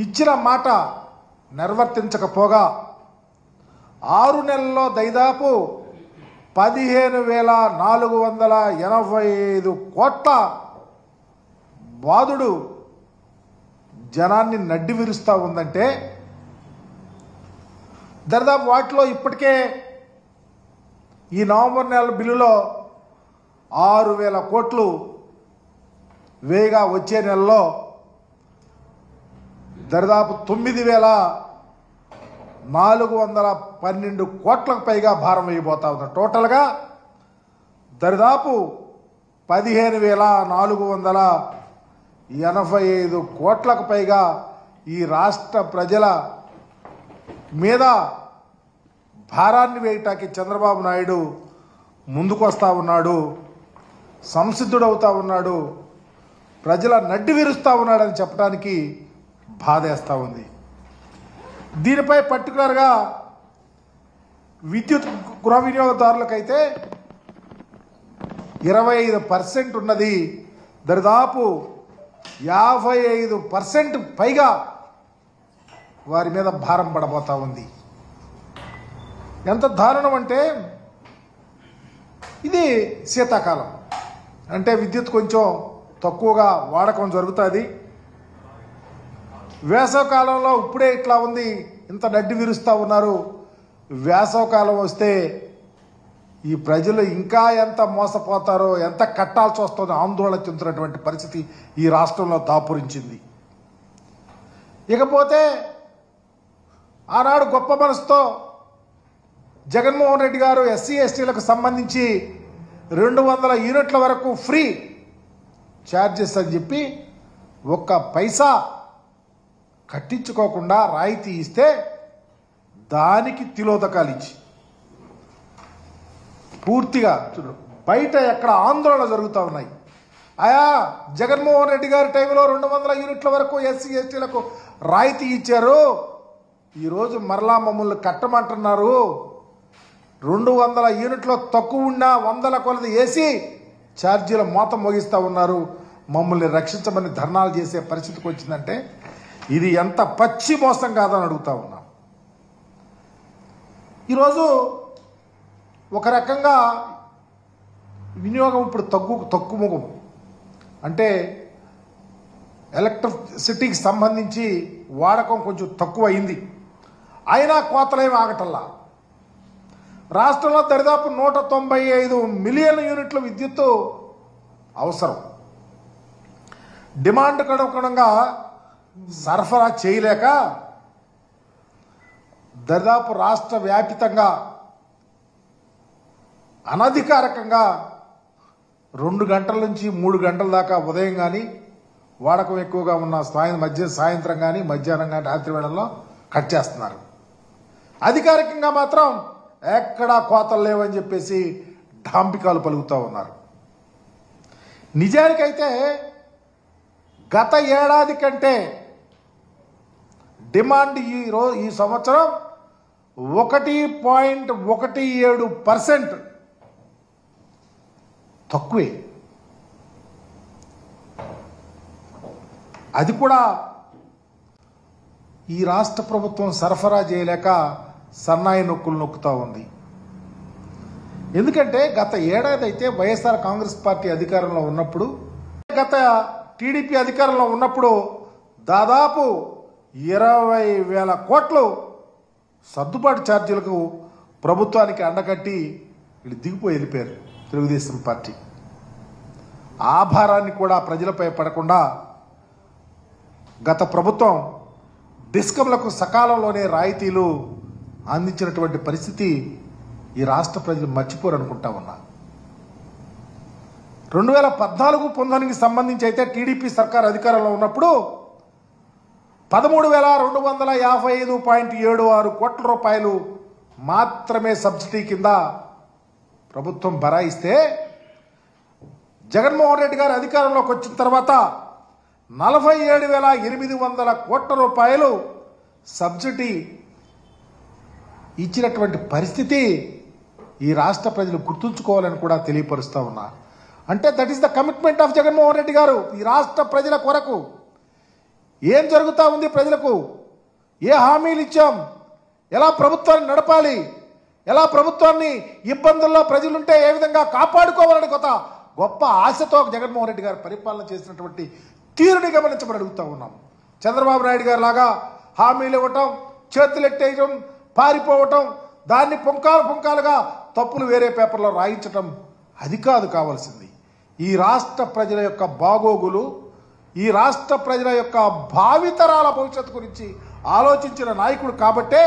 ఇచ్చిన మాట నిర్వర్తించకపోగా 6 నెలల్లో దాదాపు 15,485 కోట్ల బాధుడు జనాన్ని నడ్డి విరుస్తూ ఉందంటే దాదాపు వాటిలో ఇప్పటికే ఈ నవంబర్ నెల బిల్లులో 6,000 కోట్లు వేగా వచ్చే నెలలో దాదాపు 9,412 కోట్లకు పైగా భారం వేయబోతా ఉన్నారు. టోటల్గా దాదాపు 15,485 కోట్లకు పైగా ఈ రాష్ట్ర ప్రజల మీద భారాన్ని వేయటానికి చంద్రబాబు నాయుడు ముందుకు వస్తూ ఉన్నాడు, సంసిద్ధుడవుతా ఉన్నాడు, ప్రజల నడ్డి విరుస్తూ ఉన్నాడని చెప్పడానికి బాధేస్తూ ఉంది. దీనిపై పర్టికులర్గా విద్యుత్ గృహ వినియోగదారులకైతే 25% ఉన్నది, దాదాపు 55% పైగా వారి మీద భారం పడబోతా ఉంది. ఎంత దారుణం అంటే ఇది శీతాకాలం అంటే విద్యుత్ కొంచెం తక్కువగా వాడకం జరుగుతుంది. వేసవకాలంలో ఇప్పుడే ఇట్లా ఉంది, ఇంత నడ్డి విరుస్తూ ఉన్నారు. వేసవకాలం వస్తే ఈ ప్రజలు ఇంకా ఎంత మోసపోతారో, ఎంత కట్టాల్సి వస్తుందో ఆందోళన చెందుతున్నటువంటి పరిస్థితి ఈ రాష్ట్రంలో దాపురించింది. ఇకపోతే ఆనాడు గొప్ప మనసుతో జగన్మోహన్ రెడ్డి గారు ఎస్సీ ఎస్టీలకు సంబంధించి 200 యూనిట్ల వరకు ఫ్రీ ఛార్జెస్ అని చెప్పి ఒక్క పైసా కట్టించుకోకుండా రాయితీ ఇస్తే దానికి తిలోదకాలు ఇచ్చి పూర్తిగా బయట ఎక్కడ ఆందోళన జరుగుతూ ఉన్నాయి. ఆయా జగన్మోహన్ రెడ్డి గారి టైంలో 200 యూనిట్ల వరకు ఎస్సీ ఎస్టీలకు రాయితీ ఇచ్చారు, ఈరోజు మరలా మమ్మల్ని కట్టమంటున్నారు. 200 యూనిట్లో తక్కువ ఉన్నా 100 కొలది వేసి ఛార్జీల మోత మోగిస్తూ ఉన్నారు, మమ్మల్ని రక్షించమని ధర్నాలు చేసే పరిస్థితికి వచ్చిందంటే ఇది ఎంత పచ్చి మోసం కాదని అడుగుతా ఉన్నాం. ఈరోజు ఒక రకంగా వినియోగం ఇప్పుడు తగ్గుముఖం అంటే ఎలక్ట్రిసిటీకి సంబంధించి వాడకం కొంచెం తక్కువ అయింది. అయినా కోతలేమి ఆగటల్లా. రాష్ట్రంలో దాదాపు 195 మిలియన్ల యూనిట్ల విద్యుత్తు అవసరం. డిమాండ్ అనుగుణంగా సరఫరా చేయలేక దాదాపు రాష్ట్ర వ్యాపితంగా అనధికారికంగా 2 గంటల నుంచి 3 గంటల దాకా ఉదయం కానీ వాడకం ఎక్కువగా ఉన్న సాయంత్రం కానీ మధ్యాహ్నం కానీ రాత్రి వేళల్లో కట్ చేస్తున్నారు. అధికారికంగా మాత్రం ఎక్కడా కోతలు లేవని చెప్పేసి డాంపికాలు పలుకుతూ ఉన్నారు. నిజానికైతే గత ఏడాది కంటే డిమాండ్ ఈ సంవత్సరం 1.17% తక్కువే. అది కూడా ఈ రాష్ట్ర ప్రభుత్వం సరఫరా చేయలేక సన్నాయి నొక్కులు నొక్కుతూ ఉంది. ఎందుకంటే గత ఏడాది అయితే వైఎస్ఆర్ కాంగ్రెస్ పార్టీ అధికారంలో ఉన్నప్పుడు, గత టీడీపీ అధికారంలో ఉన్నప్పుడు దాదాపు 20,000 కోట్లు సర్దుబాటు ఛార్జీలకు ప్రభుత్వానికి అండకట్టి వీళ్ళు దిగిపోయి వెళ్ళిపోయారు తెలుగుదేశం పార్టీ. ఆ భారాన్ని కూడా ప్రజలపై పడకుండా గత ప్రభుత్వం డిస్కంలకు సకాలంలోనే రాయితీలు అందించినటువంటి పరిస్థితి ఈ రాష్ట్ర ప్రజలు మర్చిపోరు అనుకుంటా ఉన్నా. 2014-19కి సంబంధించి అయితే టీడీపీ సర్కార్ అధికారంలో ఉన్నప్పుడు 13,255.76 కోట్ల రూపాయలు మాత్రమే సబ్సిడీ కింద ప్రభుత్వం బరాయిస్తే జగన్మోహన్ రెడ్డి గారు అధికారంలోకి వచ్చిన తర్వాత 47,800 కోట్ల రూపాయలు సబ్సిడీ ఇచ్చినటువంటి పరిస్థితి ఈ రాష్ట్ర ప్రజలు గుర్తుంచుకోవాలని కూడా తెలియపరుస్తూ ఉన్నా. అంటే that is the commitment of Jaganmohan Reddy గారు ఈ రాష్ట్ర ప్రజల కొరకు. ఏం జరుగుతూ ఉంది ప్రజలకు, ఏ హామీలు ఇచ్చాం, ఎలా ప్రభుత్వాన్ని నడపాలి, ఎలా ప్రభుత్వాన్ని ఇబ్బందుల్లో ప్రజలుంటే ఏ విధంగా కాపాడుకోవాలని గొప్ప ఆశతో జగన్మోహన్ రెడ్డి గారు పరిపాలన చేసినటువంటి తీరుని గమనించమని అడుగుతూ ఉన్నాం. చంద్రబాబు నాయుడు గారు లాగా హామీలు ఇవ్వటం, చేతులెట్టేయటం, పారిపోవటం, దాన్ని పుంకాలుగా తప్పులు వేరే పేపర్లో రాయించటం అది కాదు కావాల్సింది. ఈ రాష్ట్ర ప్రజల యొక్క బాగోగులు, ఈ రాష్ట్ర ప్రజల యొక్క భావితరాల భవిష్యత్తు గురించి ఆలోచించిన నాయకుడు కాబట్టే